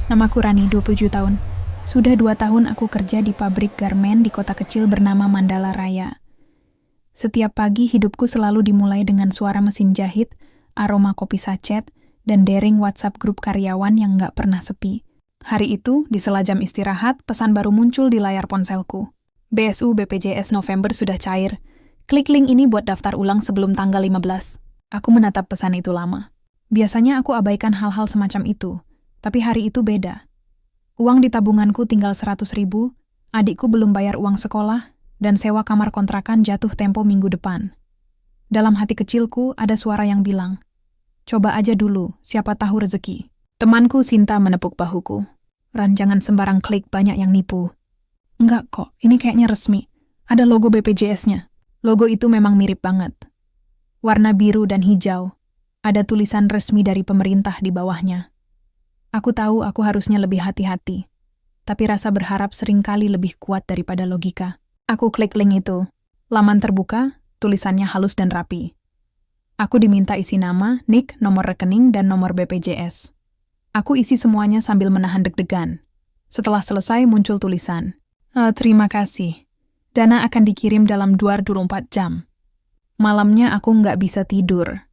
Namaku Rani, 27 tahun. Sudah 2 tahun aku kerja di pabrik garmen di kota kecil bernama Mandala Raya. Setiap pagi hidupku selalu dimulai dengan suara mesin jahit, aroma kopi sachet, dan dering WhatsApp grup karyawan yang nggak pernah sepi. Hari itu, di sela jam istirahat, pesan baru muncul di layar ponselku. BSU BPJS November sudah cair. Klik link ini buat daftar ulang sebelum tanggal 15. Aku menatap pesan itu lama. Biasanya aku abaikan hal-hal semacam itu. Tapi hari itu beda. Uang di tabunganku tinggal 100.000, adikku belum bayar uang sekolah, dan sewa kamar kontrakan jatuh tempo minggu depan. Dalam hati kecilku ada suara yang bilang, coba aja dulu, siapa tahu rezeki. Temanku Sinta menepuk bahuku. Ran, jangan sembarang klik, banyak yang nipu. Enggak kok, ini kayaknya resmi. Ada logo BPJS-nya. Logo itu memang mirip banget. Warna biru dan hijau. Ada tulisan resmi dari pemerintah di bawahnya. Aku tahu aku harusnya lebih hati-hati, tapi rasa berharap seringkali lebih kuat daripada logika. Aku klik link itu. Laman terbuka, tulisannya halus dan rapi. Aku diminta isi nama, nik, nomor rekening, dan nomor BPJS. Aku isi semuanya sambil menahan deg-degan. Setelah selesai muncul tulisan, terima kasih. Dana akan dikirim dalam 24 jam. Malamnya aku nggak bisa tidur.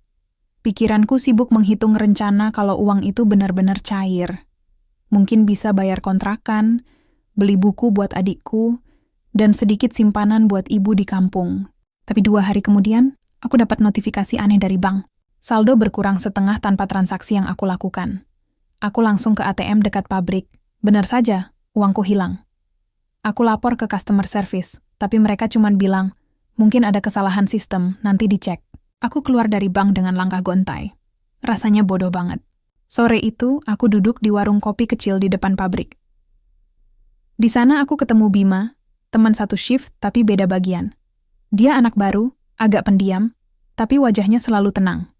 Pikiranku sibuk menghitung rencana kalau uang itu benar-benar cair. Mungkin bisa bayar kontrakan, beli buku buat adikku, dan sedikit simpanan buat ibu di kampung. Tapi 2 hari kemudian, aku dapat notifikasi aneh dari bank. Saldo berkurang setengah tanpa transaksi yang aku lakukan. Aku langsung ke ATM dekat pabrik. Benar saja, uangku hilang. Aku lapor ke customer service, tapi mereka cuma bilang, mungkin ada kesalahan sistem, nanti dicek. Aku keluar dari bank dengan langkah gontai. Rasanya bodoh banget. Sore itu, aku duduk di warung kopi kecil di depan pabrik. Di sana aku ketemu Bima, teman satu shift tapi beda bagian. Dia anak baru, agak pendiam, tapi wajahnya selalu tenang.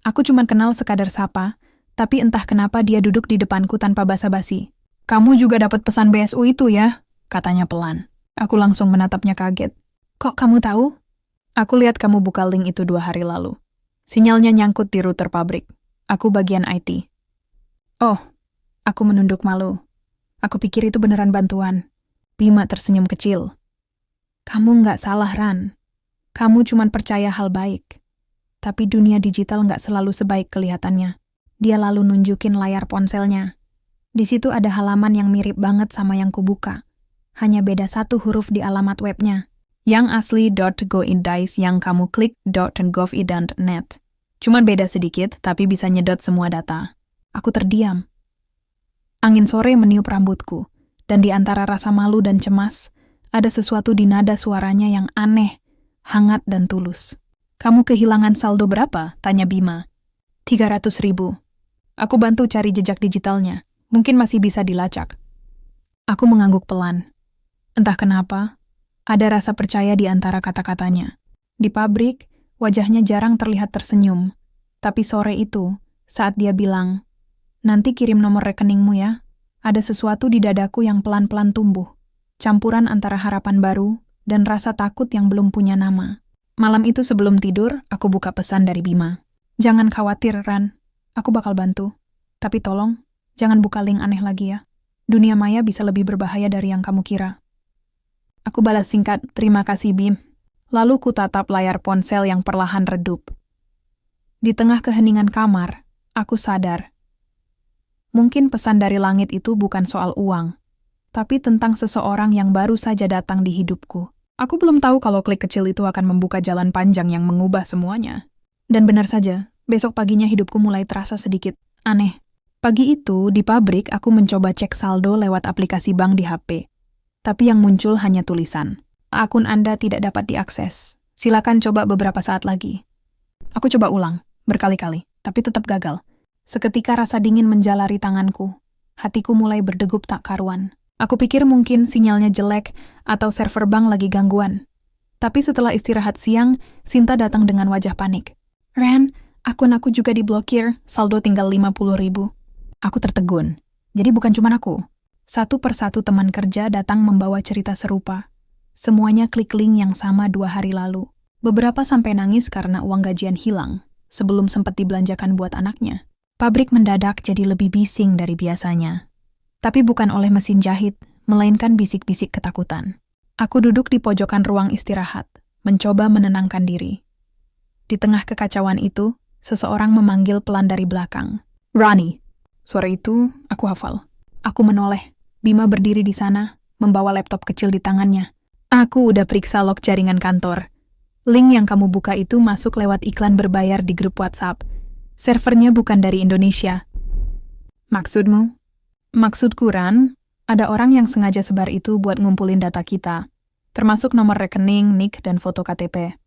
Aku cuma kenal sekadar sapa, tapi entah kenapa dia duduk di depanku tanpa basa-basi. Kamu juga dapat pesan BSU itu ya? Katanya pelan. Aku langsung menatapnya kaget. Kok kamu tahu? Aku lihat kamu buka link itu 2 hari lalu. Sinyalnya nyangkut di router pabrik. Aku bagian IT. Oh, aku menunduk malu. Aku pikir itu beneran bantuan. Bima tersenyum kecil. Kamu nggak salah, Ran. Kamu cuma percaya hal baik. Tapi dunia digital nggak selalu sebaik kelihatannya. Dia lalu nunjukin layar ponselnya. Di situ ada halaman yang mirip banget sama yang kubuka. Hanya beda 1 huruf di alamat webnya. Yang asli .go.id, yang kamu klik .gov.id.net. Cuman beda sedikit, tapi bisa nyedot semua data. Aku terdiam. Angin sore meniup rambutku, dan di antara rasa malu dan cemas, ada sesuatu di nada suaranya yang aneh, hangat dan tulus. Kamu kehilangan saldo berapa? Tanya Bima. 300.000. Aku bantu cari jejak digitalnya. Mungkin masih bisa dilacak. Aku mengangguk pelan. Entah kenapa, ada rasa percaya di antara kata-katanya. Di pabrik, wajahnya jarang terlihat tersenyum. Tapi sore itu, saat dia bilang, nanti kirim nomor rekeningmu ya, ada sesuatu di dadaku yang pelan-pelan tumbuh. Campuran antara harapan baru dan rasa takut yang belum punya nama. Malam itu sebelum tidur, aku buka pesan dari Bima. Jangan khawatir, Ran. Aku bakal bantu. Tapi tolong, jangan buka link aneh lagi ya. Dunia maya bisa lebih berbahaya dari yang kamu kira. Aku balas singkat, terima kasih Bim. Lalu ku tatap layar ponsel yang perlahan redup. Di tengah keheningan kamar, aku sadar. Mungkin pesan dari langit itu bukan soal uang, tapi tentang seseorang yang baru saja datang di hidupku. Aku belum tahu kalau klik kecil itu akan membuka jalan panjang yang mengubah semuanya. Dan benar saja, besok paginya hidupku mulai terasa sedikit aneh. Pagi itu, di pabrik, aku mencoba cek saldo lewat aplikasi bank di HP. Tapi yang muncul hanya tulisan. Akun Anda tidak dapat diakses. Silakan coba beberapa saat lagi. Aku coba ulang, berkali-kali, tapi tetap gagal. Seketika rasa dingin menjalari tanganku. Hatiku mulai berdegup tak karuan. Aku pikir mungkin sinyalnya jelek atau server bank lagi gangguan. Tapi setelah istirahat siang, Sinta datang dengan wajah panik. Ran, akun aku juga diblokir, saldo tinggal 50.000. Aku tertegun. Jadi bukan cuma aku. Satu persatu teman kerja datang membawa cerita serupa. Semuanya klik link yang sama 2 hari lalu. Beberapa sampai nangis karena uang gajian hilang, sebelum sempat dibelanjakan buat anaknya. Pabrik mendadak jadi lebih bising dari biasanya. Tapi bukan oleh mesin jahit, melainkan bisik-bisik ketakutan. Aku duduk di pojokan ruang istirahat, mencoba menenangkan diri. Di tengah kekacauan itu, seseorang memanggil pelan dari belakang. "Rani!" Suara itu aku hafal. Aku menoleh. Bima berdiri di sana, membawa laptop kecil di tangannya. "Aku udah periksa log jaringan kantor. Link yang kamu buka itu masuk lewat iklan berbayar di grup WhatsApp. Servernya bukan dari Indonesia." "Maksudmu?" "Maksudku, Ran, ada orang yang sengaja sebar itu buat ngumpulin data kita, termasuk nomor rekening, NIK, dan foto KTP.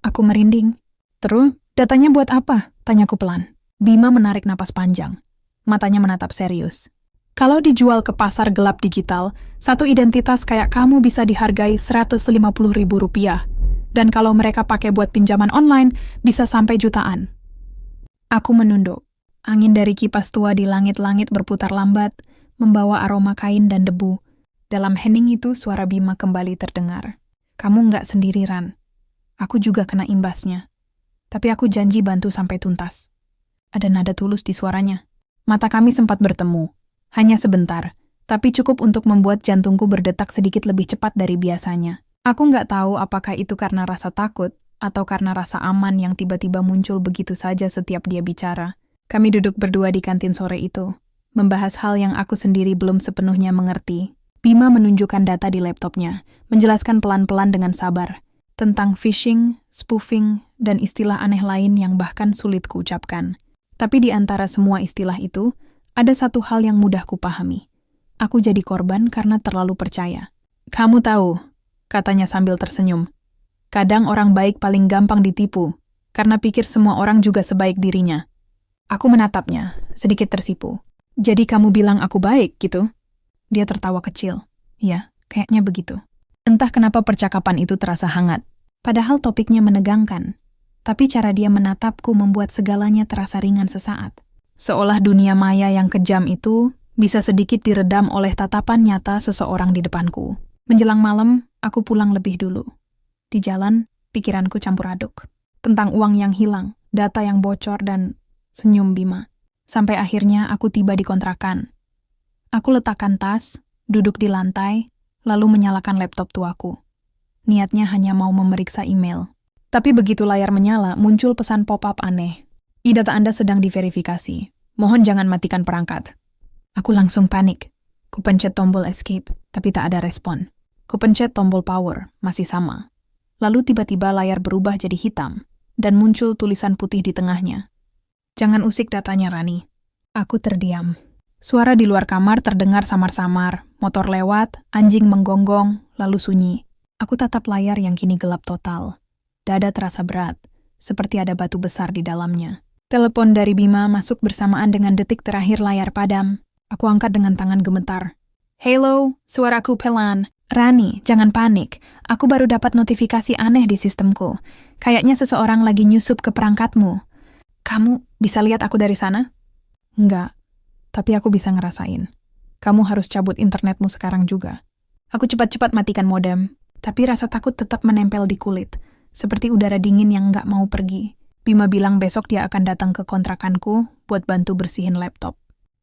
Aku merinding. "Terus, datanya buat apa?" Tanyaku pelan. Bima menarik napas panjang. Matanya menatap serius. "Kalau dijual ke pasar gelap digital, satu identitas kayak kamu bisa dihargai Rp150.000. Dan kalau mereka pakai buat pinjaman online, bisa sampai jutaan." Aku menunduk. Angin dari kipas tua di langit-langit berputar lambat, membawa aroma kain dan debu. Dalam hening itu suara Bima kembali terdengar. "Kamu nggak sendiri, Ran. Aku juga kena imbasnya. Tapi aku janji bantu sampai tuntas." Ada nada tulus di suaranya. Mata kami sempat bertemu. Hanya sebentar, tapi cukup untuk membuat jantungku berdetak sedikit lebih cepat dari biasanya. Aku nggak tahu apakah itu karena rasa takut, atau karena rasa aman yang tiba-tiba muncul begitu saja setiap dia bicara. Kami duduk berdua di kantin sore itu, membahas hal yang aku sendiri belum sepenuhnya mengerti. Bima menunjukkan data di laptopnya, menjelaskan pelan-pelan dengan sabar, tentang phishing, spoofing, dan istilah aneh lain yang bahkan sulit kuucapkan. Tapi di antara semua istilah itu, ada satu hal yang mudah kupahami. Aku jadi korban karena terlalu percaya. "Kamu tahu," katanya sambil tersenyum, "kadang orang baik paling gampang ditipu, karena pikir semua orang juga sebaik dirinya." Aku menatapnya, sedikit tersipu. "Jadi kamu bilang aku baik, gitu?" Dia tertawa kecil. "Ya, kayaknya begitu." Entah kenapa percakapan itu terasa hangat. Padahal topiknya menegangkan. Tapi cara dia menatapku membuat segalanya terasa ringan sesaat. Seolah dunia maya yang kejam itu bisa sedikit diredam oleh tatapan nyata seseorang di depanku. Menjelang malam, aku pulang lebih dulu. Di jalan, pikiranku campur aduk. Tentang uang yang hilang, data yang bocor, dan senyum Bima. Sampai akhirnya aku tiba di kontrakan. Aku letakkan tas, duduk di lantai, lalu menyalakan laptop tuaku. Niatnya hanya mau memeriksa email. Tapi begitu layar menyala, muncul pesan pop-up aneh. "Data Anda sedang diverifikasi. Mohon jangan matikan perangkat." Aku langsung panik. Kupencet tombol escape, tapi tak ada respon. Kupencet tombol power, masih sama. Lalu tiba-tiba layar berubah jadi hitam, dan muncul tulisan putih di tengahnya. "Jangan usik datanya, Rani." Aku terdiam. Suara di luar kamar terdengar samar-samar, motor lewat, anjing menggonggong, lalu sunyi. Aku tatap layar yang kini gelap total. Dada terasa berat, seperti ada batu besar di dalamnya. Telepon dari Bima masuk bersamaan dengan detik terakhir layar padam. Aku angkat dengan tangan gemetar. "Halo, suaraku pelan. Rani, jangan panik. Aku baru dapat notifikasi aneh di sistemku. Kayaknya seseorang lagi nyusup ke perangkatmu. Kamu bisa lihat aku dari sana?" "Enggak, tapi aku bisa ngerasain. Kamu harus cabut internetmu sekarang juga." Aku cepat-cepat matikan modem, tapi rasa takut tetap menempel di kulit, seperti udara dingin yang nggak mau pergi. Bima bilang besok dia akan datang ke kontrakanku buat bantu bersihin laptop.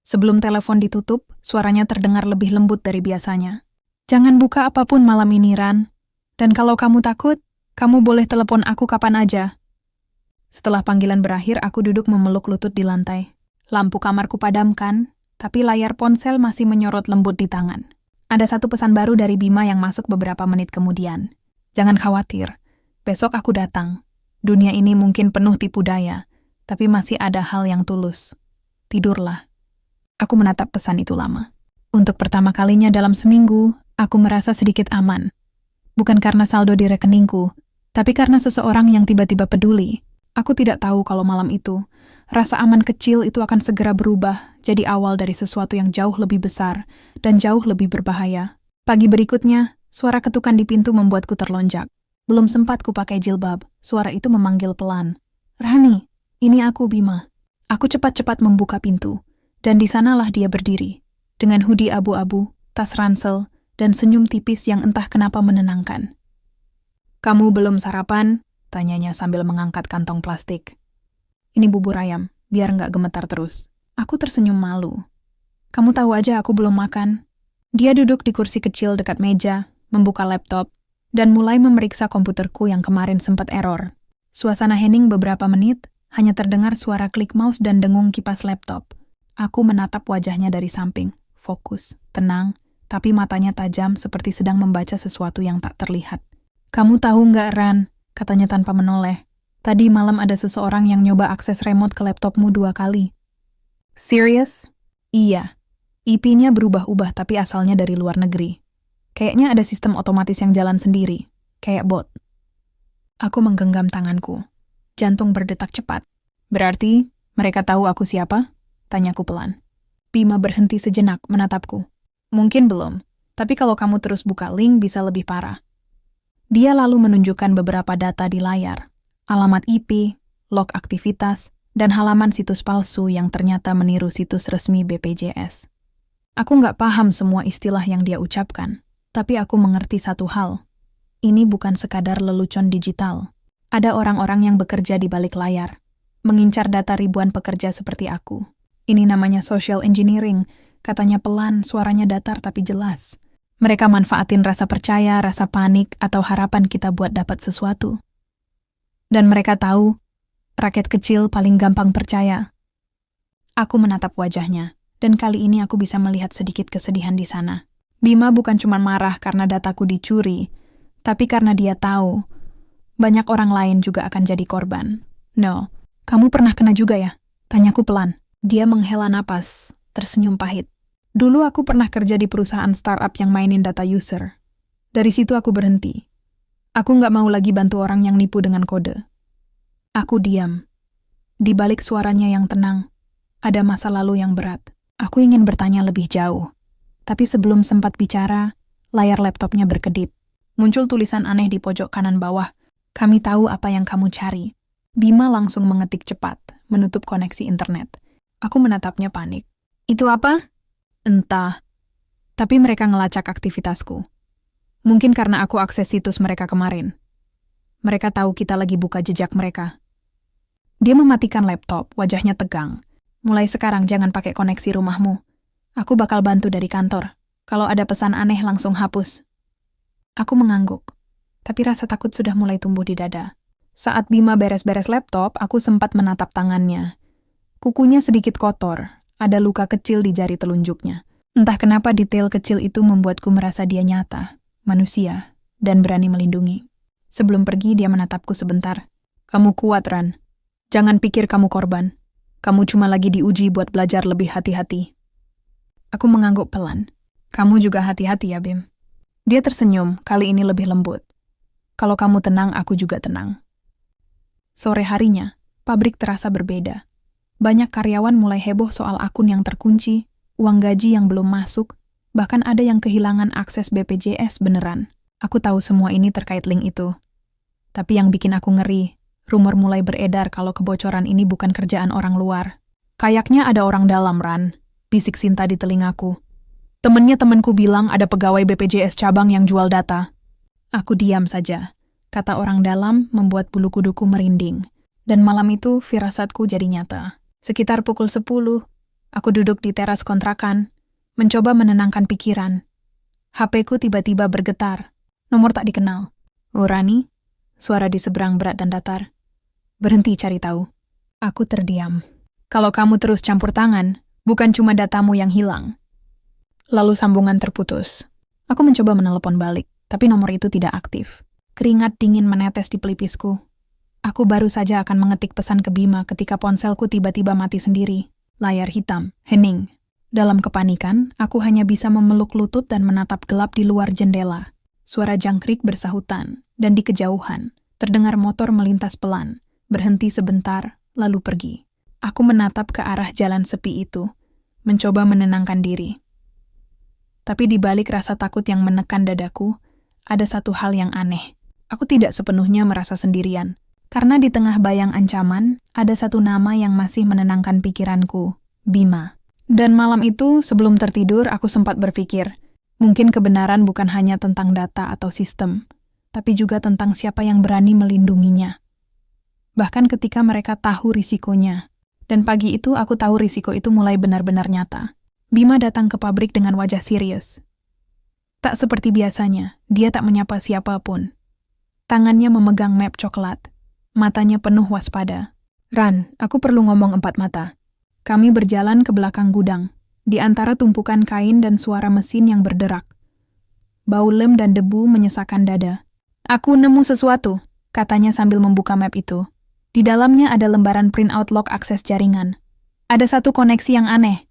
Sebelum telepon ditutup, suaranya terdengar lebih lembut dari biasanya. "Jangan buka apapun malam ini, Ran. Dan kalau kamu takut, kamu boleh telepon aku kapan aja." Setelah panggilan berakhir, aku duduk memeluk lutut di lantai. Lampu kamarku padamkan, tapi layar ponsel masih menyorot lembut di tangan. Ada satu pesan baru dari Bima yang masuk beberapa menit kemudian. "Jangan khawatir. Besok aku datang. Dunia ini mungkin penuh tipu daya, tapi masih ada hal yang tulus. Tidurlah." Aku menatap pesan itu lama. Untuk pertama kalinya dalam seminggu, aku merasa sedikit aman. Bukan karena saldo di rekeningku, tapi karena seseorang yang tiba-tiba peduli. Aku tidak tahu kalau malam itu, rasa aman kecil itu akan segera berubah jadi awal dari sesuatu yang jauh lebih besar dan jauh lebih berbahaya. Pagi berikutnya, suara ketukan di pintu membuatku terlonjak. Belum sempat kupakai jilbab, suara itu memanggil pelan. "Rani, ini aku, Bima." Aku cepat-cepat membuka pintu, dan di sanalah dia berdiri, dengan hoodie abu-abu, tas ransel, dan senyum tipis yang entah kenapa menenangkan. "Kamu belum sarapan?" tanyanya sambil mengangkat kantong plastik. "Ini bubur ayam, biar nggak gemetar terus." Aku tersenyum malu. Kamu tahu aja aku belum makan. Dia duduk di kursi kecil dekat meja, membuka laptop, dan mulai memeriksa komputerku yang kemarin sempat error. Suasana hening beberapa menit, hanya terdengar suara klik mouse dan dengung kipas laptop. Aku menatap wajahnya dari samping, fokus, tenang, tapi matanya tajam seperti sedang membaca sesuatu yang tak terlihat. Kamu tahu nggak, Ran? Katanya tanpa menoleh. Tadi malam ada seseorang yang nyoba akses remote ke laptopmu 2 kali. Serious? Iya. IP-nya berubah-ubah tapi asalnya dari luar negeri. Kayaknya ada sistem otomatis yang jalan sendiri, kayak bot. Aku menggenggam tanganku. Jantung berdetak cepat. Berarti mereka tahu aku siapa? Tanyaku pelan. Bima berhenti sejenak menatapku. Mungkin belum, tapi kalau kamu terus buka link bisa lebih parah. Dia lalu menunjukkan beberapa data di layar. Alamat IP, log aktivitas, dan halaman situs palsu yang ternyata meniru situs resmi BPJS. Aku nggak paham semua istilah yang dia ucapkan, tapi aku mengerti satu hal. Ini bukan sekadar lelucon digital. Ada orang-orang yang bekerja di balik layar, mengincar data ribuan pekerja seperti aku. Ini namanya social engineering, katanya pelan, suaranya datar tapi jelas. Mereka manfaatin rasa percaya, rasa panik, atau harapan kita buat dapat sesuatu. Dan mereka tahu, rakyat kecil paling gampang percaya. Aku menatap wajahnya. Dan kali ini aku bisa melihat sedikit kesedihan di sana. Bima bukan cuma marah karena dataku dicuri, tapi karena dia tahu banyak orang lain juga akan jadi korban. No, kamu pernah kena juga ya? Tanyaku pelan. Dia menghela napas, tersenyum pahit. Dulu aku pernah kerja di perusahaan startup yang mainin data user. Dari situ aku berhenti. Aku nggak mau lagi bantu orang yang nipu dengan kode. Aku diam. Di balik suaranya yang tenang, ada masa lalu yang berat. Aku ingin bertanya lebih jauh. Tapi sebelum sempat bicara, layar laptopnya berkedip. Muncul tulisan aneh di pojok kanan bawah. Kami tahu apa yang kamu cari. Bima langsung mengetik cepat, menutup koneksi internet. Aku menatapnya panik. Itu apa? Entah. Tapi mereka ngelacak aktivitasku. Mungkin karena aku akses situs mereka kemarin. Mereka tahu kita lagi buka jejak mereka. Dia mematikan laptop, wajahnya tegang. Mulai sekarang jangan pakai koneksi rumahmu. Aku bakal bantu dari kantor. Kalau ada pesan aneh langsung hapus. Aku mengangguk. Tapi rasa takut sudah mulai tumbuh di dada. Saat Bima beres-beres laptop, aku sempat menatap tangannya. Kukunya sedikit kotor. Ada luka kecil di jari telunjuknya. Entah kenapa detail kecil itu membuatku merasa dia nyata, manusia, dan berani melindungi. Sebelum pergi, dia menatapku sebentar. Kamu kuat, Ran. Jangan pikir kamu korban. Kamu cuma lagi diuji buat belajar lebih hati-hati. Aku mengangguk pelan. Kamu juga hati-hati ya, Bim. Dia tersenyum, kali ini lebih lembut. Kalau kamu tenang, aku juga tenang. Sore harinya, pabrik terasa berbeda. Banyak karyawan mulai heboh soal akun yang terkunci, uang gaji yang belum masuk, bahkan ada yang kehilangan akses BPJS beneran. Aku tahu semua ini terkait link itu. Tapi yang bikin aku ngeri, rumor mulai beredar kalau kebocoran ini bukan kerjaan orang luar. Kayaknya ada orang dalam, Ran, bisik Sinta di telingaku. Temenku bilang ada pegawai BPJS cabang yang jual data. Aku diam saja. Kata orang dalam membuat bulu kuduku merinding. Dan malam itu firasatku jadi nyata. Sekitar pukul 10, aku duduk di teras kontrakan, mencoba menenangkan pikiran. HP-ku tiba-tiba bergetar. Nomor tak dikenal. Oh, Rani? Suara di seberang berat dan datar. Berhenti cari tahu. Aku terdiam. Kalau kamu terus campur tangan, bukan cuma datamu yang hilang. Lalu sambungan terputus. Aku mencoba menelepon balik, tapi nomor itu tidak aktif. Keringat dingin menetes di pelipisku. Aku baru saja akan mengetik pesan ke Bima ketika ponselku tiba-tiba mati sendiri. Layar hitam, hening. Dalam kepanikan, aku hanya bisa memeluk lutut dan menatap gelap di luar jendela. Suara jangkrik bersahutan, dan di kejauhan, terdengar motor melintas pelan. Berhenti sebentar, lalu pergi. Aku menatap ke arah jalan sepi itu, mencoba menenangkan diri. Tapi di balik rasa takut yang menekan dadaku, ada satu hal yang aneh. Aku tidak sepenuhnya merasa sendirian, karena di tengah bayang ancaman, ada satu nama yang masih menenangkan pikiranku, Bima. Dan malam itu, sebelum tertidur, aku sempat berpikir, mungkin kebenaran bukan hanya tentang data atau sistem, tapi juga tentang siapa yang berani melindunginya. Bahkan ketika mereka tahu risikonya. Dan pagi itu aku tahu risiko itu mulai benar-benar nyata. Bima datang ke pabrik dengan wajah serius. Tak seperti biasanya, dia tak menyapa siapapun. Tangannya memegang map coklat. Matanya penuh waspada. "Ran, aku perlu ngomong empat mata." Kami berjalan ke belakang gudang, di antara tumpukan kain dan suara mesin yang berderak. Bau lem dan debu menyesakkan dada. "Aku nemu sesuatu," katanya sambil membuka map itu. Di dalamnya ada lembaran printout log akses jaringan. Ada satu koneksi yang aneh.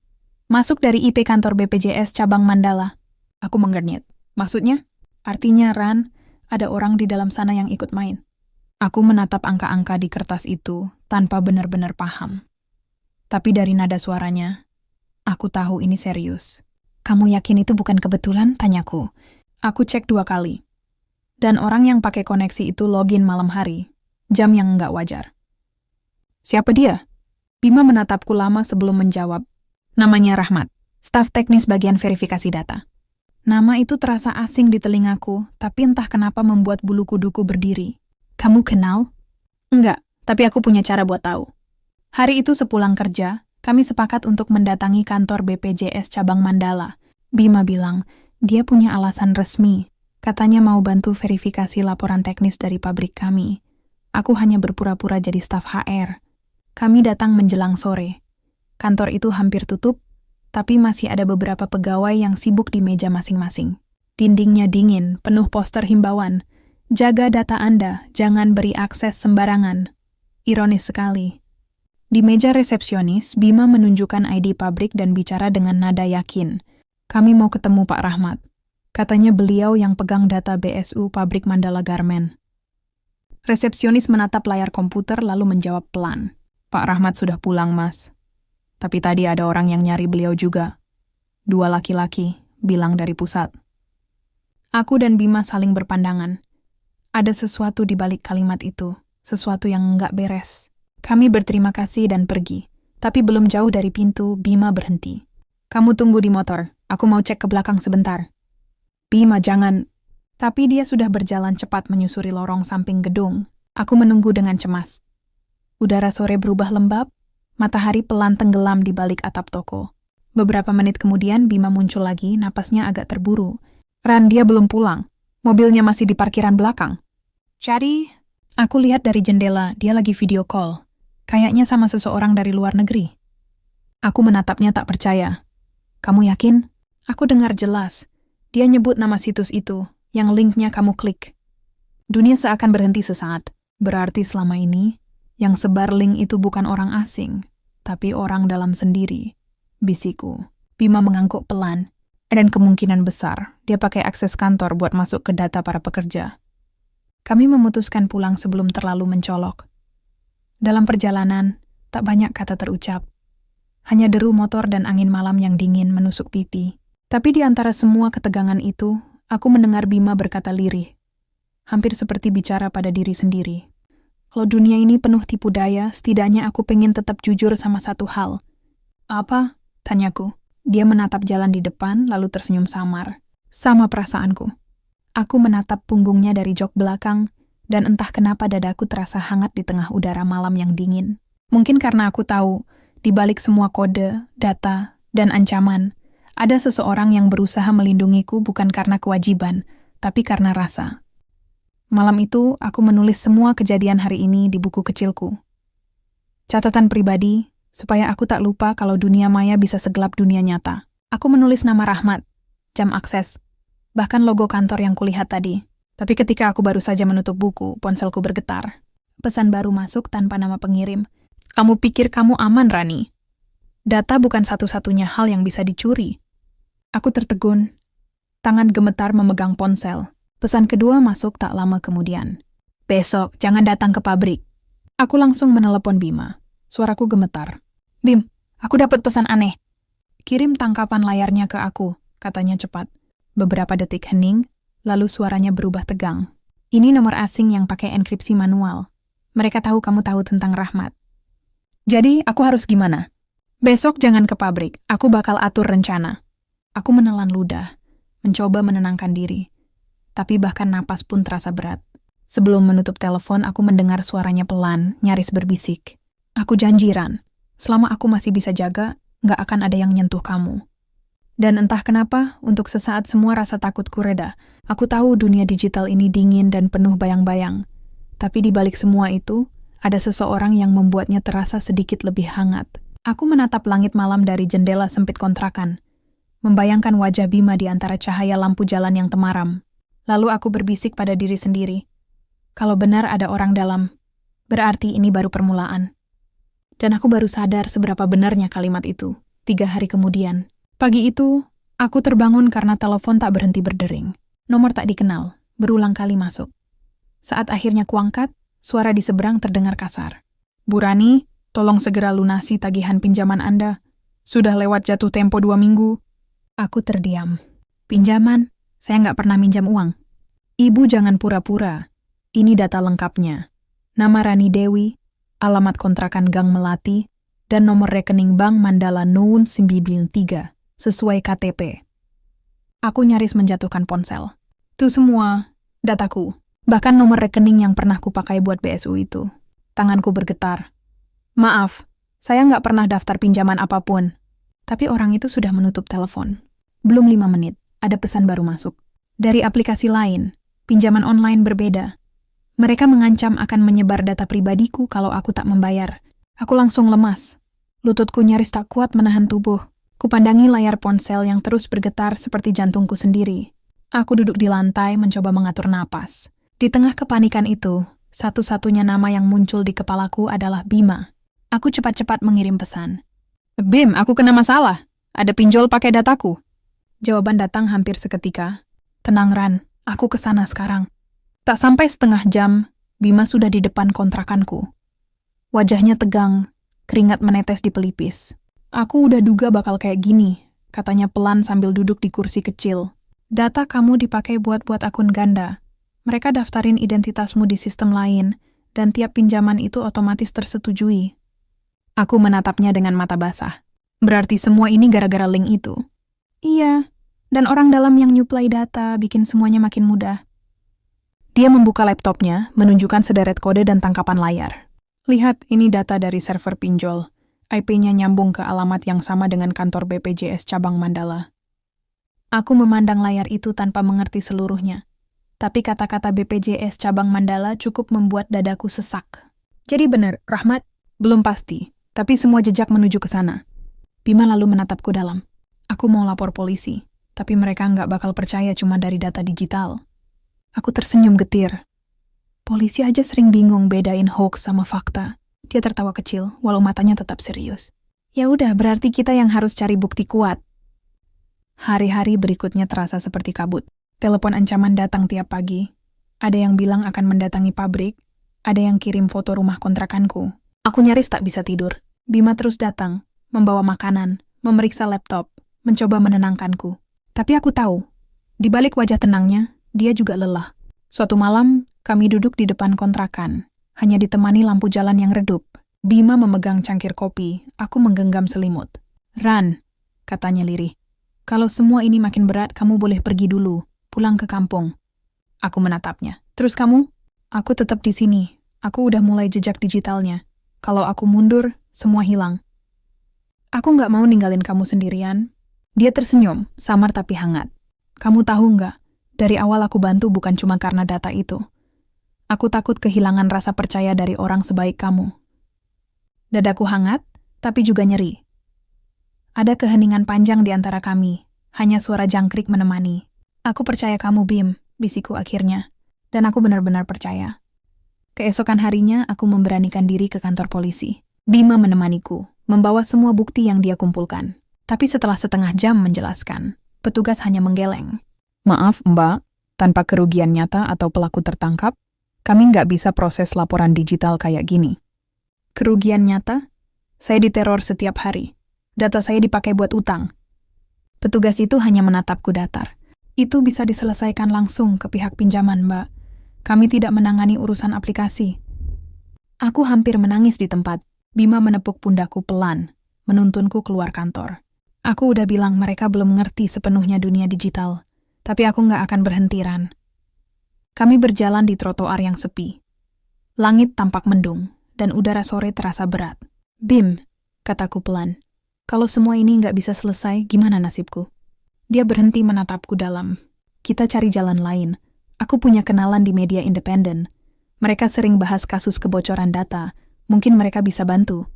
Masuk dari IP kantor BPJS cabang Mandala. Aku menggernyit. "Maksudnya?" "Artinya, Ran, ada orang di dalam sana yang ikut main." Aku menatap angka-angka di kertas itu tanpa benar-benar paham. Tapi dari nada suaranya, aku tahu ini serius. "Kamu yakin itu bukan kebetulan?" tanyaku. Aku cek 2 kali. Dan orang yang pakai koneksi itu login malam hari, jam yang nggak wajar. "Siapa dia?" Bima menatapku lama sebelum menjawab. "Namanya Rahmat, staf teknis bagian verifikasi data." Nama itu terasa asing di telingaku, tapi entah kenapa membuat bulu kuduku berdiri. "Kamu kenal?" "Enggak, tapi aku punya cara buat tahu." Hari itu sepulang kerja, kami sepakat untuk mendatangi kantor BPJS cabang Mandala. Bima bilang, dia punya alasan resmi. Katanya mau bantu verifikasi laporan teknis dari pabrik kami. Aku hanya berpura-pura jadi staf HR. Kami datang menjelang sore. Kantor itu hampir tutup, tapi masih ada beberapa pegawai yang sibuk di meja masing-masing. Dindingnya dingin, penuh poster himbauan. "Jaga data Anda, jangan beri akses sembarangan." Ironis sekali. Di meja resepsionis, Bima menunjukkan ID pabrik dan bicara dengan nada yakin. "Kami mau ketemu Pak Rahmat." Katanya beliau yang pegang data BSU pabrik Mandala Garmen. Resepsionis menatap layar komputer lalu menjawab pelan. "Pak Rahmat sudah pulang, Mas. Tapi tadi ada orang yang nyari beliau juga. 2 laki-laki, bilang dari pusat." Aku dan Bima saling berpandangan. Ada sesuatu di balik kalimat itu, sesuatu yang nggak beres. Kami berterima kasih dan pergi, tapi belum jauh dari pintu, Bima berhenti. "Kamu tunggu di motor, aku mau cek ke belakang sebentar." "Bima, jangan." Tapi dia sudah berjalan cepat menyusuri lorong samping gedung. Aku menunggu dengan cemas. Udara sore berubah lembab, matahari pelan tenggelam di balik atap toko. Beberapa menit kemudian Bima muncul lagi, napasnya agak terburu. "Ran, dia belum pulang. Mobilnya masih di parkiran belakang." "Jadi?" Aku lihat dari jendela, dia lagi video call. Kayaknya sama seseorang dari luar negeri. Aku menatapnya tak percaya. "Kamu yakin?" Aku dengar jelas. Dia nyebut nama situs itu, yang linknya kamu klik. Dunia seakan berhenti sesaat. Berarti selama ini, yang sebar link itu bukan orang asing, tapi orang dalam sendiri. Bisiku. Bima mengangguk pelan. Dan kemungkinan besar, dia pakai akses kantor buat masuk ke data para pekerja. Kami memutuskan pulang sebelum terlalu mencolok. Dalam perjalanan, tak banyak kata terucap. Hanya deru motor dan angin malam yang dingin menusuk pipi. Tapi di antara semua ketegangan itu, aku mendengar Bima berkata lirih. Hampir seperti bicara pada diri sendiri. "Kalau dunia ini penuh tipu daya, setidaknya aku pengen tetap jujur sama satu hal." "Apa?" tanyaku. Dia menatap jalan di depan, lalu tersenyum samar. Sama perasaanku. Aku menatap punggungnya dari jok belakang, dan entah kenapa dadaku terasa hangat di tengah udara malam yang dingin. Mungkin karena aku tahu, di balik semua kode, data, dan ancaman, ada seseorang yang berusaha melindungiku bukan karena kewajiban, tapi karena rasa. Malam itu, aku menulis semua kejadian hari ini di buku kecilku. Catatan pribadi, supaya aku tak lupa kalau dunia maya bisa segelap dunia nyata. Aku menulis nama Rahmat, jam akses, bahkan logo kantor yang kulihat tadi. Tapi ketika aku baru saja menutup buku, ponselku bergetar. Pesan baru masuk tanpa nama pengirim. "Kamu pikir kamu aman, Rani? Data bukan satu-satunya hal yang bisa dicuri." Aku tertegun. Tangan gemetar memegang ponsel. Pesan kedua masuk tak lama kemudian. "Besok, jangan datang ke pabrik." Aku langsung menelepon Bima. Suaraku gemetar. "Bim, aku dapat pesan aneh." "Kirim tangkapan layarnya ke aku," katanya cepat. Beberapa detik hening, lalu suaranya berubah tegang. "Ini nomor asing yang pakai enkripsi manual. Mereka tahu kamu tahu tentang Rahmat." "Jadi, aku harus gimana?" "Besok jangan ke pabrik. Aku bakal atur rencana." Aku menelan ludah, mencoba menenangkan diri. Tapi bahkan napas pun terasa berat. Sebelum menutup telepon, aku mendengar suaranya pelan, nyaris berbisik. "Aku janji, Ran. Selama aku masih bisa jaga, nggak akan ada yang nyentuh kamu." Dan entah kenapa, untuk sesaat semua rasa takutku reda. Aku tahu dunia digital ini dingin dan penuh bayang-bayang. Tapi di balik semua itu, ada seseorang yang membuatnya terasa sedikit lebih hangat. Aku menatap langit malam dari jendela sempit kontrakan, membayangkan wajah Bima di antara cahaya lampu jalan yang temaram. Lalu aku berbisik pada diri sendiri. Kalau benar ada orang dalam, berarti ini baru permulaan. Dan aku baru sadar seberapa benarnya kalimat itu, 3 hari kemudian. Pagi itu, aku terbangun karena telepon tak berhenti berdering. Nomor tak dikenal, berulang kali masuk. Saat akhirnya kuangkat, suara di seberang terdengar kasar. "Bu Rani, tolong segera lunasi tagihan pinjaman Anda. Sudah lewat jatuh tempo 2 minggu. Aku terdiam. "Pinjaman? Saya nggak pernah minjam uang." "Ibu jangan pura-pura. Ini data lengkapnya. Nama Rani Dewi, alamat kontrakan Gang Melati, dan nomor rekening Bank Mandala Nuwun 93. Sesuai KTP." Aku nyaris menjatuhkan ponsel. Itu semua dataku, bahkan nomor rekening yang pernah kupakai buat BSU itu. Tanganku bergetar. "Maaf, saya nggak pernah daftar pinjaman apapun." Tapi orang itu sudah menutup telepon. Belum 5 menit, ada pesan baru masuk. Dari aplikasi lain, pinjaman online berbeda. Mereka mengancam akan menyebar data pribadiku kalau aku tak membayar. Aku langsung lemas. Lututku nyaris tak kuat menahan tubuh. Kupandangi layar ponsel yang terus bergetar seperti jantungku sendiri. Aku duduk di lantai mencoba mengatur napas. Di tengah kepanikan itu, satu-satunya nama yang muncul di kepalaku adalah Bima. Aku cepat-cepat mengirim pesan. "Bim, aku kena masalah. Ada pinjol pakai dataku." Jawaban datang hampir seketika. "Tenang Ran, aku kesana sekarang." Tak sampai setengah jam, Bima sudah di depan kontrakanku. Wajahnya tegang, keringat menetes di pelipis. "Aku udah duga bakal kayak gini," katanya pelan sambil duduk di kursi kecil. "Data kamu dipakai buat akun ganda. Mereka daftarin identitasmu di sistem lain, dan tiap pinjaman itu otomatis tersetujui." Aku menatapnya dengan mata basah. "Berarti semua ini gara-gara link itu?" "Iya, dan orang dalam yang nyuplai data bikin semuanya makin mudah." Dia membuka laptopnya, menunjukkan sederet kode dan tangkapan layar. "Lihat, ini data dari server pinjol. IP-nya nyambung ke alamat yang sama dengan kantor BPJS cabang Mandala." Aku memandang layar itu tanpa mengerti seluruhnya. Tapi kata-kata BPJS cabang Mandala cukup membuat dadaku sesak. "Jadi benar, Rahmat?" "Belum pasti, tapi semua jejak menuju ke sana." Bima lalu menatapku dalam. "Aku mau lapor polisi, tapi mereka nggak bakal percaya cuma dari data digital." Aku tersenyum getir. Polisi aja sering bingung bedain hoax sama fakta. Dia tertawa kecil, walau matanya tetap serius. "Ya udah, berarti kita yang harus cari bukti kuat." Hari-hari berikutnya terasa seperti kabut. Telepon ancaman datang tiap pagi. Ada yang bilang akan mendatangi pabrik, ada yang kirim foto rumah kontrakanku. Aku nyaris tak bisa tidur. Bima terus datang, membawa makanan, memeriksa laptop, mencoba menenangkanku. Tapi aku tahu, di balik wajah tenangnya, dia juga lelah. Suatu malam, kami duduk di depan kontrakan, hanya ditemani lampu jalan yang redup. Bima memegang cangkir kopi, aku menggenggam selimut. "Ran," katanya lirih, "kalau semua ini makin berat, kamu boleh pergi dulu, pulang ke kampung." Aku menatapnya. "Terus kamu?" "Aku tetap di sini. Aku udah mulai jejak digitalnya. Kalau aku mundur, semua hilang." "Aku nggak mau ninggalin kamu sendirian." Dia tersenyum, samar tapi hangat. "Kamu tahu nggak, dari awal aku bantu bukan cuma karena data itu. Aku takut kehilangan rasa percaya dari orang sebaik kamu." Dadaku hangat, tapi juga nyeri. Ada keheningan panjang di antara kami, hanya suara jangkrik menemani. "Aku percaya kamu, Bim," bisiku akhirnya. Dan aku benar-benar percaya. Keesokan harinya, aku memberanikan diri ke kantor polisi. Bima menemaniku, membawa semua bukti yang dia kumpulkan. Tapi setelah setengah jam menjelaskan, petugas hanya menggeleng. "Maaf, Mbak, tanpa kerugian nyata atau pelaku tertangkap, kami nggak bisa proses laporan digital kayak gini." "Kerugian nyata? Saya diteror setiap hari. Data saya dipakai buat utang." Petugas itu hanya menatapku datar. "Itu bisa diselesaikan langsung ke pihak pinjaman, Mbak. Kami tidak menangani urusan aplikasi." Aku hampir menangis di tempat. Bima menepuk pundakku pelan, menuntunku keluar kantor. Aku udah bilang mereka belum ngerti sepenuhnya dunia digital. Tapi aku nggak akan berhenti, Ran. Kami berjalan di trotoar yang sepi. Langit tampak mendung, dan udara sore terasa berat. "Bim," kataku pelan, "kalau semua ini nggak bisa selesai, gimana nasibku?" Dia berhenti menatapku dalam. Kita cari jalan lain. Aku punya kenalan di media independen. Mereka sering bahas kasus kebocoran data. Mungkin mereka bisa bantu.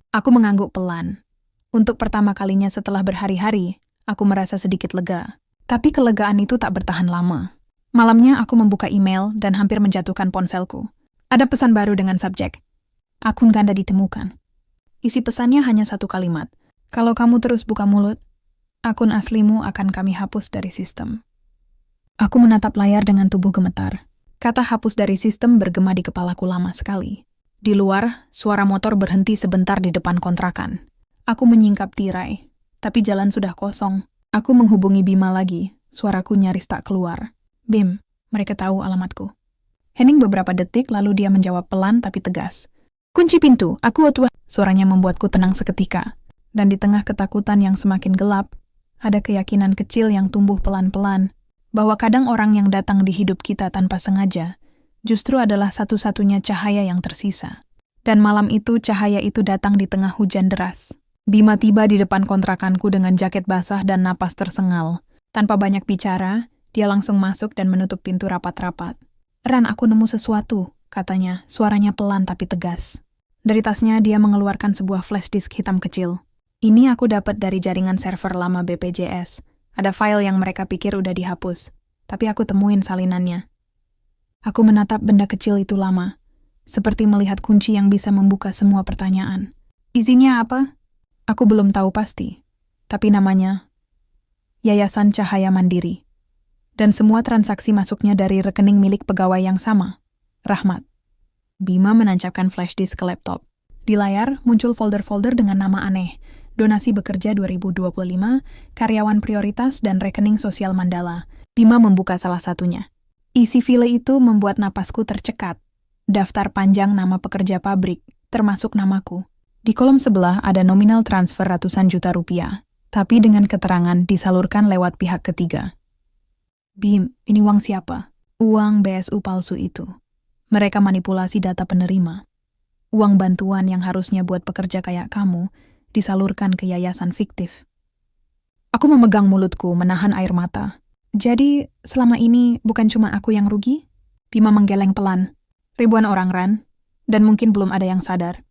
Aku mengangguk pelan. Untuk pertama kalinya setelah berhari-hari, aku merasa sedikit lega. Tapi kelegaan itu tak bertahan lama. Malamnya aku membuka email dan hampir menjatuhkan ponselku. Ada pesan baru dengan subjek, akun ganda ditemukan. Isi pesannya hanya satu kalimat. Kalau kamu terus buka mulut, akun aslimu akan kami hapus dari sistem. Aku menatap layar dengan tubuh gemetar. Kata hapus dari sistem bergema di kepalaku lama sekali. Di luar, suara motor berhenti sebentar di depan kontrakan. Aku menyingkap tirai, tapi jalan sudah kosong. Aku menghubungi Bima lagi, suaraku nyaris tak keluar. Bim, mereka tahu alamatku. Hening beberapa detik lalu dia menjawab pelan tapi tegas. Kunci pintu, aku otua. Suaranya membuatku tenang seketika. Dan di tengah ketakutan yang semakin gelap, ada keyakinan kecil yang tumbuh pelan-pelan, bahwa kadang orang yang datang di hidup kita tanpa sengaja, justru adalah satu-satunya cahaya yang tersisa. Dan malam itu cahaya itu datang di tengah hujan deras. Bima tiba di depan kontrakanku dengan jaket basah dan napas tersengal. Tanpa banyak bicara, dia langsung masuk dan menutup pintu rapat-rapat. Ran, aku nemu sesuatu, katanya, suaranya pelan tapi tegas. Dari tasnya dia mengeluarkan sebuah flash disk hitam kecil. Ini aku dapat dari jaringan server lama BPJS. Ada file yang mereka pikir udah dihapus, tapi aku temuin salinannya. Aku menatap benda kecil itu lama, seperti melihat kunci yang bisa membuka semua pertanyaan. Isinya apa? Aku belum tahu pasti, tapi namanya Yayasan Cahaya Mandiri. Dan semua transaksi masuknya dari rekening milik pegawai yang sama, Rahmat. Bima menancapkan flash disk ke laptop. Di layar muncul folder-folder dengan nama aneh. Donasi bekerja 2025, karyawan prioritas, dan rekening sosial Mandala. Bima membuka salah satunya. Isi file itu membuat napasku tercekat. Daftar panjang nama pekerja pabrik, termasuk namaku. Di kolom sebelah ada nominal transfer ratusan juta rupiah, tapi dengan keterangan disalurkan lewat pihak ketiga. Bim, ini uang siapa? Uang BSU palsu itu. Mereka manipulasi data penerima. Uang bantuan yang harusnya buat pekerja kayak kamu, disalurkan ke yayasan fiktif. Aku memegang mulutku, menahan air mata. Jadi, selama ini bukan cuma aku yang rugi? Bima menggeleng pelan. Ribuan orang, Ran. Dan mungkin belum ada yang sadar.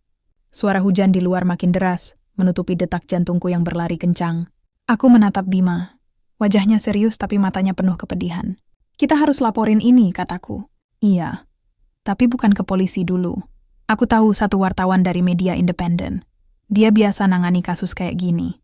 Suara hujan di luar makin deras, menutupi detak jantungku yang berlari kencang. Aku menatap Bima. Wajahnya serius tapi matanya penuh kepedihan. Kita harus laporin ini, kataku. Iya, tapi bukan ke polisi dulu. Aku tahu satu wartawan dari media independen. Dia biasa nangani kasus kayak gini.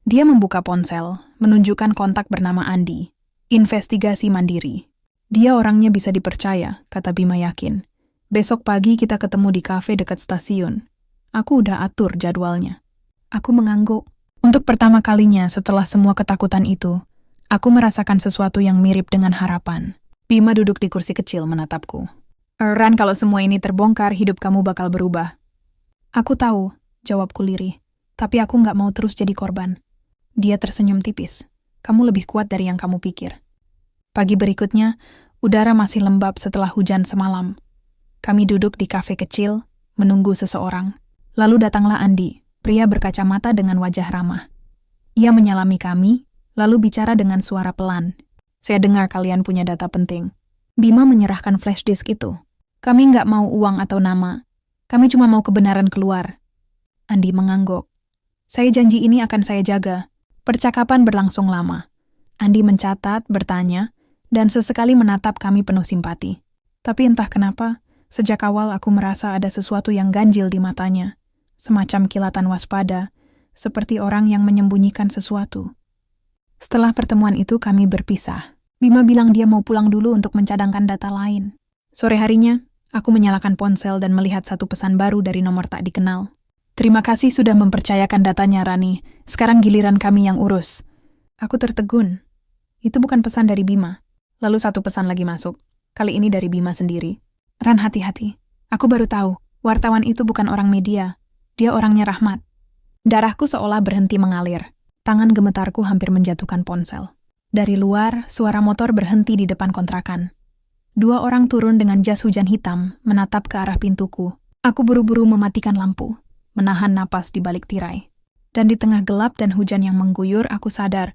Dia membuka ponsel, menunjukkan kontak bernama Andi. Investigasi mandiri. Dia orangnya bisa dipercaya, kata Bima yakin. Besok pagi kita ketemu di kafe dekat stasiun. Aku udah atur jadwalnya. Aku mengangguk. Untuk pertama kalinya setelah semua ketakutan itu, aku merasakan sesuatu yang mirip dengan harapan. Bima duduk di kursi kecil menatapku. Ran, kalau semua ini terbongkar, hidup kamu bakal berubah. Aku tahu, jawabku lirih. Tapi aku nggak mau terus jadi korban. Dia tersenyum tipis. Kamu lebih kuat dari yang kamu pikir. Pagi berikutnya, udara masih lembab setelah hujan semalam. Kami duduk di kafe kecil, menunggu seseorang. Lalu datanglah Andi, pria berkacamata dengan wajah ramah. Ia menyalami kami, lalu bicara dengan suara pelan. Saya dengar kalian punya data penting. Bima menyerahkan flash disk itu. Kami nggak mau uang atau nama. Kami cuma mau kebenaran keluar. Andi mengangguk. Saya janji ini akan saya jaga. Percakapan berlangsung lama. Andi mencatat, bertanya, dan sesekali menatap kami penuh simpati. Tapi entah kenapa, sejak awal aku merasa ada sesuatu yang ganjil di matanya. Semacam kilatan waspada, seperti orang yang menyembunyikan sesuatu. Setelah pertemuan itu kami berpisah. Bima bilang dia mau pulang dulu untuk mencadangkan data lain. Sore harinya, aku menyalakan ponsel dan melihat satu pesan baru dari nomor tak dikenal. Terima kasih sudah mempercayakan datanya, Rani. Sekarang giliran kami yang urus. Aku tertegun. Itu bukan pesan dari Bima. Lalu satu pesan lagi masuk. Kali ini dari Bima sendiri. Ran, hati-hati. Aku baru tahu, wartawan itu bukan orang media. Dia orangnya Rahmat. Darahku seolah berhenti mengalir. Tangan gemetarku hampir menjatuhkan ponsel. Dari luar, suara motor berhenti di depan kontrakan. 2 orang turun dengan jas hujan hitam, menatap ke arah pintuku. Aku buru-buru mematikan lampu, menahan napas di balik tirai. Dan di tengah gelap dan hujan yang mengguyur, aku sadar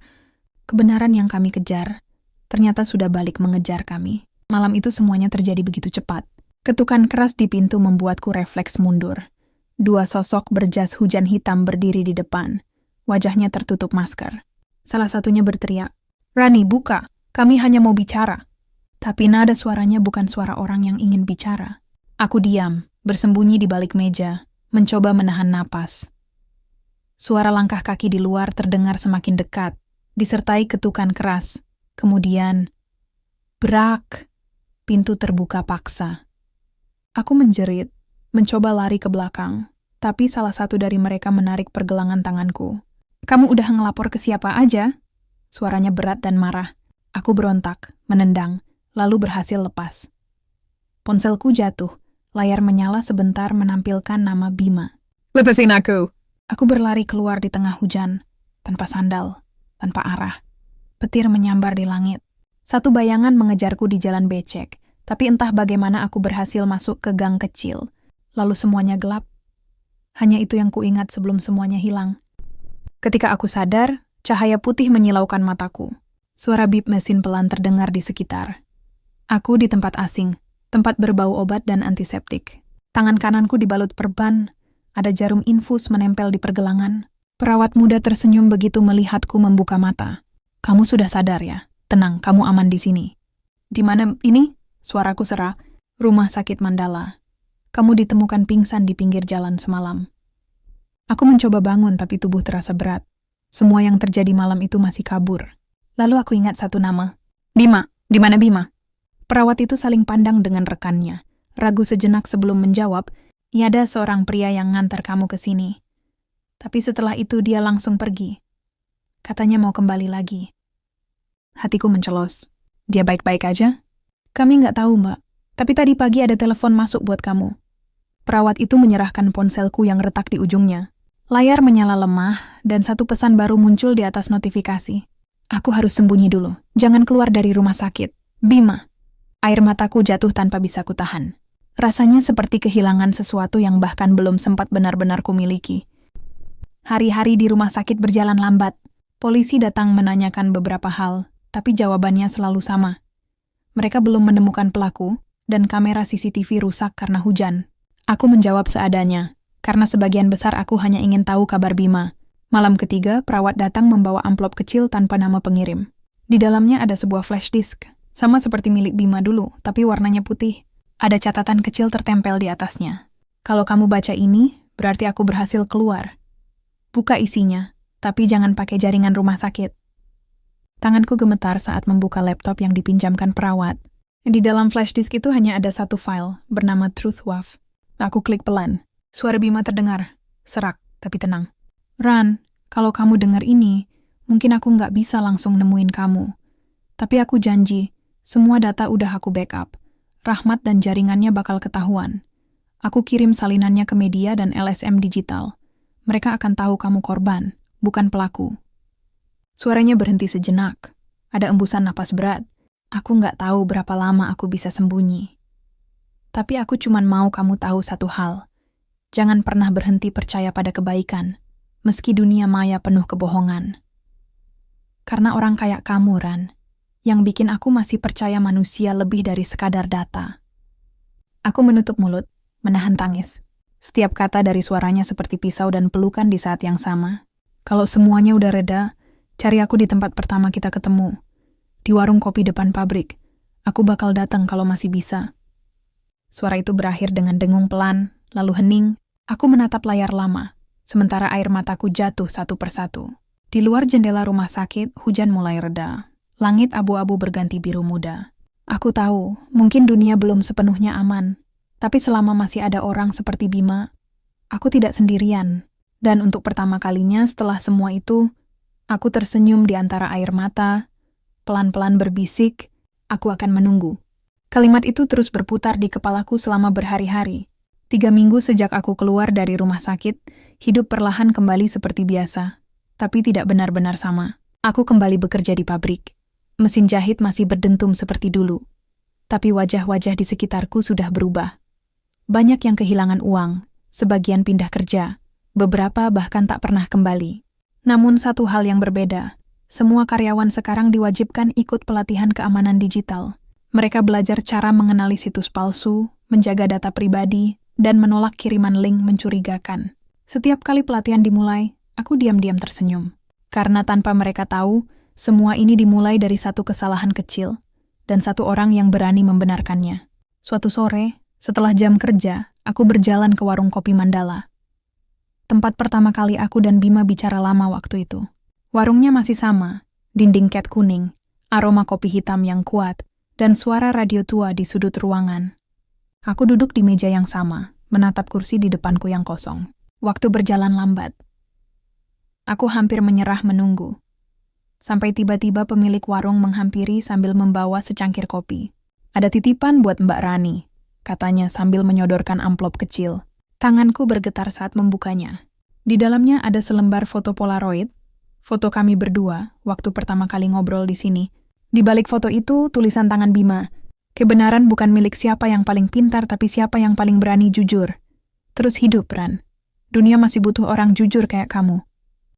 Kebenaran yang kami kejar, ternyata sudah balik mengejar kami. Malam itu semuanya terjadi begitu cepat. Ketukan keras di pintu membuatku refleks mundur. Dua sosok berjas hujan hitam berdiri di depan. Wajahnya tertutup masker. Salah satunya berteriak, "Rani, buka! Kami hanya mau bicara." Tapi nada suaranya bukan suara orang yang ingin bicara. Aku diam, bersembunyi di balik meja, mencoba menahan napas. Suara langkah kaki di luar terdengar semakin dekat, disertai ketukan keras. Kemudian, brak! Pintu terbuka paksa. Aku menjerit, mencoba lari ke belakang, tapi salah satu dari mereka menarik pergelangan tanganku. "Kamu udah ngelapor ke siapa aja?" Suaranya berat dan marah. Aku berontak, menendang, lalu berhasil lepas. Ponselku jatuh, layar menyala sebentar menampilkan nama Bima. "Lepasin aku!" Aku berlari keluar di tengah hujan, tanpa sandal, tanpa arah. Petir menyambar di langit. Satu bayangan mengejarku di jalan becek, tapi entah bagaimana aku berhasil masuk ke gang kecil. Lalu semuanya gelap. Hanya itu yang kuingat sebelum semuanya hilang. Ketika aku sadar, cahaya putih menyilaukan mataku. Suara bip mesin pelan terdengar di sekitar. Aku di tempat asing, tempat berbau obat dan antiseptik. Tangan kananku dibalut perban, ada jarum infus menempel di pergelangan. Perawat muda tersenyum begitu melihatku membuka mata. "Kamu sudah sadar ya? Tenang, kamu aman di sini." "Di mana ini?" Suaraku serak. "Rumah sakit Mandala. Kamu ditemukan pingsan di pinggir jalan semalam." Aku mencoba bangun tapi tubuh terasa berat. Semua yang terjadi malam itu masih kabur. Lalu aku ingat satu nama. "Bima, di mana Bima?" Perawat itu saling pandang dengan rekannya. Ragu sejenak sebelum menjawab, "Ada seorang pria yang ngantar kamu ke sini." Tapi setelah itu dia langsung pergi. Katanya mau kembali lagi. Hatiku mencelos. "Dia baik-baik aja?" "Kami nggak tahu, Mbak. Tapi tadi pagi ada telepon masuk buat kamu." Perawat itu menyerahkan ponselku yang retak di ujungnya. Layar menyala lemah, dan satu pesan baru muncul di atas notifikasi. "Aku harus sembunyi dulu. Jangan keluar dari rumah sakit. Bima." Air mataku jatuh tanpa bisa kutahan. Rasanya seperti kehilangan sesuatu yang bahkan belum sempat benar-benar kumiliki. Hari-hari di rumah sakit berjalan lambat. Polisi datang menanyakan beberapa hal, tapi jawabannya selalu sama. Mereka belum menemukan pelaku, dan kamera CCTV rusak karena hujan. Aku menjawab seadanya, karena sebagian besar aku hanya ingin tahu kabar Bima. Malam ketiga, perawat datang membawa amplop kecil tanpa nama pengirim. Di dalamnya ada sebuah flash disk, sama seperti milik Bima dulu, tapi warnanya putih. Ada catatan kecil tertempel di atasnya. "Kalau kamu baca ini, berarti aku berhasil keluar. Buka isinya, tapi jangan pakai jaringan rumah sakit." Tanganku gemetar saat membuka laptop yang dipinjamkan perawat. Di dalam flash disk itu hanya ada satu file, bernama TruthWave. Aku klik pelan. Suara Bima terdengar, serak, tapi tenang. "Ran, kalau kamu dengar ini, mungkin aku nggak bisa langsung nemuin kamu. Tapi aku janji, semua data udah aku backup. Rahmat dan jaringannya bakal ketahuan. Aku kirim salinannya ke media dan LSM digital. Mereka akan tahu kamu korban, bukan pelaku." Suaranya berhenti sejenak. Ada embusan napas berat. Aku nggak tahu berapa lama aku bisa sembunyi. Tapi aku cuman mau kamu tahu satu hal. Jangan pernah berhenti percaya pada kebaikan, meski dunia maya penuh kebohongan. Karena orang kayak kamu, Ran, yang bikin aku masih percaya manusia lebih dari sekadar data. Aku menutup mulut, menahan tangis. Setiap kata dari suaranya seperti pisau dan pelukan di saat yang sama. Kalau semuanya udah reda, cari aku di tempat pertama kita ketemu. Di warung kopi depan pabrik. Aku bakal datang kalau masih bisa. Suara itu berakhir dengan dengung pelan, lalu hening. Aku menatap layar lama, sementara air mataku jatuh satu persatu. Di luar jendela rumah sakit, hujan mulai reda. Langit abu-abu berganti biru muda. Aku tahu, mungkin dunia belum sepenuhnya aman. Tapi selama masih ada orang seperti Bima, aku tidak sendirian. Dan untuk pertama kalinya setelah semua itu, aku tersenyum di antara air mata, pelan-pelan berbisik, "Aku akan menunggu." Kalimat itu terus berputar di kepalaku selama berhari-hari. 3 minggu sejak aku keluar dari rumah sakit, hidup perlahan kembali seperti biasa. Tapi tidak benar-benar sama. Aku kembali bekerja di pabrik. Mesin jahit masih berdentum seperti dulu. Tapi wajah-wajah di sekitarku sudah berubah. Banyak yang kehilangan uang, sebagian pindah kerja, beberapa bahkan tak pernah kembali. Namun satu hal yang berbeda, Semua karyawan sekarang diwajibkan ikut pelatihan keamanan digital. Mereka belajar cara mengenali situs palsu, menjaga data pribadi, dan menolak kiriman link mencurigakan. Setiap kali pelatihan dimulai, aku diam-diam tersenyum. Karena tanpa mereka tahu, semua ini dimulai dari satu kesalahan kecil, dan satu orang yang berani membenarkannya. Suatu sore, setelah jam kerja, aku berjalan ke warung kopi Mandala. Tempat pertama kali aku dan Bima bicara lama waktu itu. Warungnya masih sama, dinding cat kuning, aroma kopi hitam yang kuat, dan suara radio tua di sudut ruangan. Aku duduk di meja yang sama, menatap kursi di depanku yang kosong. Waktu berjalan lambat. Aku hampir menyerah menunggu. Sampai tiba-tiba pemilik warung menghampiri sambil membawa secangkir kopi. "Ada titipan buat Mbak Rani," katanya sambil menyodorkan amplop kecil. Tanganku bergetar saat membukanya. Di dalamnya ada selembar foto Polaroid, foto kami berdua waktu pertama kali ngobrol di sini. Di balik foto itu tulisan tangan Bima, "Kebenaran bukan milik siapa yang paling pintar, tapi siapa yang paling berani jujur. Terus hidup, Ran. Dunia masih butuh orang jujur kayak kamu."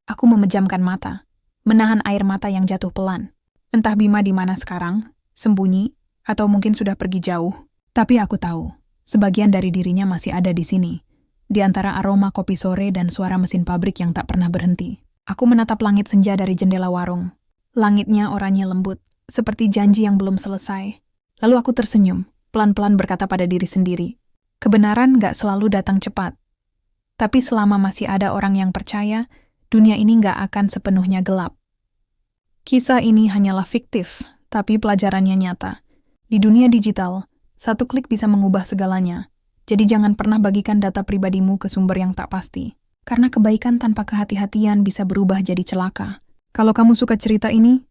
Aku memejamkan mata, menahan air mata yang jatuh pelan. Entah Bima di mana sekarang, sembunyi, atau mungkin sudah pergi jauh. Tapi aku tahu, sebagian dari dirinya masih ada di sini. Di antara aroma kopi sore dan suara mesin pabrik yang tak pernah berhenti. Aku menatap langit senja dari jendela warung. Langitnya oranye lembut, seperti janji yang belum selesai. Lalu aku tersenyum, pelan-pelan berkata pada diri sendiri. Kebenaran gak selalu datang cepat. Tapi selama masih ada orang yang percaya, dunia ini gak akan sepenuhnya gelap. Kisah ini hanyalah fiktif, tapi pelajarannya nyata. Di dunia digital, satu klik bisa mengubah segalanya. Jadi jangan pernah bagikan data pribadimu ke sumber yang tak pasti. Karena kebaikan tanpa kehati-hatian bisa berubah jadi celaka. Kalau kamu suka cerita ini,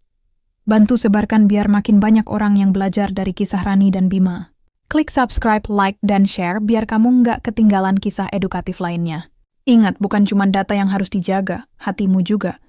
bantu sebarkan biar makin banyak orang yang belajar dari kisah Rani dan Bima. Klik subscribe, like, dan share biar kamu nggak ketinggalan kisah edukatif lainnya. Ingat, bukan cuma data yang harus dijaga, hatimu juga.